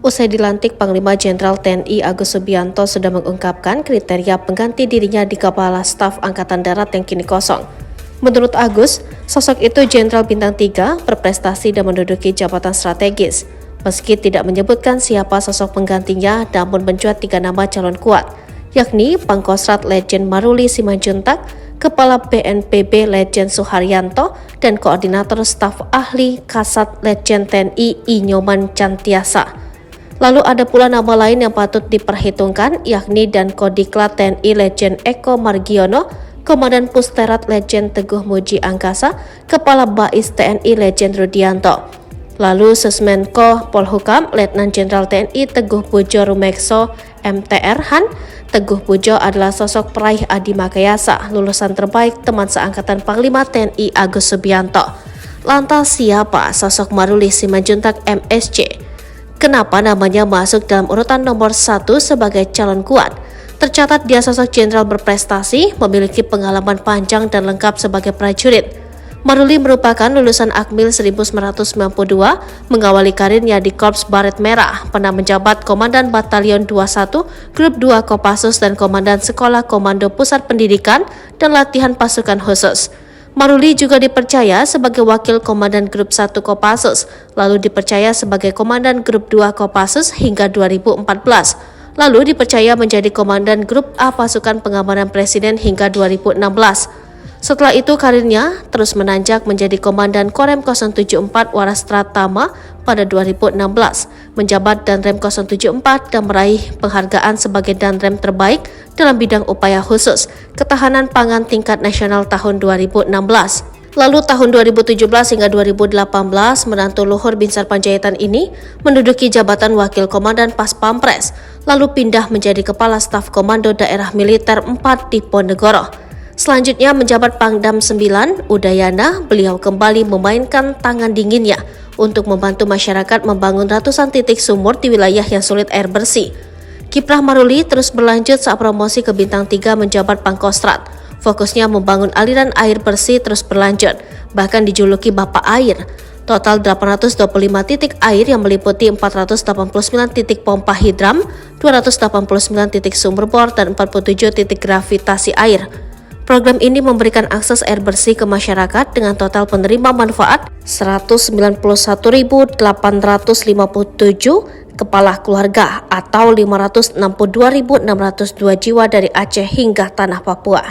Usai dilantik, Panglima Jenderal TNI Agus Subianto sudah mengungkapkan kriteria pengganti dirinya di Kepala Staf Angkatan Darat yang kini kosong. Menurut Agus, sosok itu Jenderal Bintang 3 berprestasi dan menduduki jabatan strategis. Meski tidak menyebutkan siapa sosok penggantinya, namun mencuat 3 nama calon kuat, yakni Pangkostrat Letjen Maruli Simanjuntak, Kepala BNPB Letjen Suharyanto, dan Koordinator Staf Ahli Kasat Letjen TNI I Nyoman Cantiasa. Lalu ada pula nama lain yang patut diperhitungkan, yakni Dankodiklat TNI Letjen Eko Margiono, Komandan Pusterat Letjen Teguh Muji Angkasa, Kepala Bais TNI Letjen Rudianto. Lalu Sesmenko Polhukam Letnan Jenderal TNI Teguh Pujo Rumekso MTR Han. Teguh Pujo adalah sosok peraih Adi Makayasa, lulusan terbaik teman seangkatan Panglima TNI Agus Subianto. Lantas siapa sosok Maruli Simanjuntak MSC? Kenapa namanya masuk dalam urutan nomor 1 sebagai calon kuat? Tercatat dia sosok jenderal berprestasi, memiliki pengalaman panjang dan lengkap sebagai prajurit. Maruli merupakan lulusan Akmil 1992, mengawali karirnya di Korps Baret Merah, pernah menjabat Komandan Batalion 21, Grup 2 Kopassus dan Komandan Sekolah Komando Pusat Pendidikan dan Latihan Pasukan Khusus. Maruli juga dipercaya sebagai Wakil Komandan Grup 1 Kopassus, lalu dipercaya sebagai Komandan Grup 2 Kopassus hingga 2014, lalu dipercaya menjadi Komandan Grup A Pasukan Pengamanan Presiden hingga 2016. Setelah itu karirnya terus menanjak menjadi Komandan Korem 074 Waras Pratama pada 2016, menjabat Danrem 074 dan meraih penghargaan sebagai Danrem terbaik dalam bidang upaya khusus ketahanan pangan tingkat nasional tahun 2016. Lalu tahun 2017 hingga 2018, menantu Luhur Binsar Panjaitan ini menduduki jabatan Wakil Komandan Pas Pampres, lalu pindah menjadi Kepala Staf Komando Daerah Militer 4 di Ponegoro. Selanjutnya menjabat Pangdam 9 Udayana, beliau kembali memainkan tangan dinginnya untuk membantu masyarakat membangun ratusan titik sumur di wilayah yang sulit air bersih. Kiprah Maruli terus berlanjut saat promosi ke Bintang 3 menjabat Pangkostrat. Fokusnya membangun aliran air bersih terus berlanjut, bahkan dijuluki Bapak Air. Total 825 titik air yang meliputi 489 titik pompa hidram, 289 titik sumber bor, dan 47 titik gravitasi air. Program ini memberikan akses air bersih ke masyarakat dengan total penerima manfaat 191.857 kepala keluarga atau 562.602 jiwa dari Aceh hingga tanah Papua.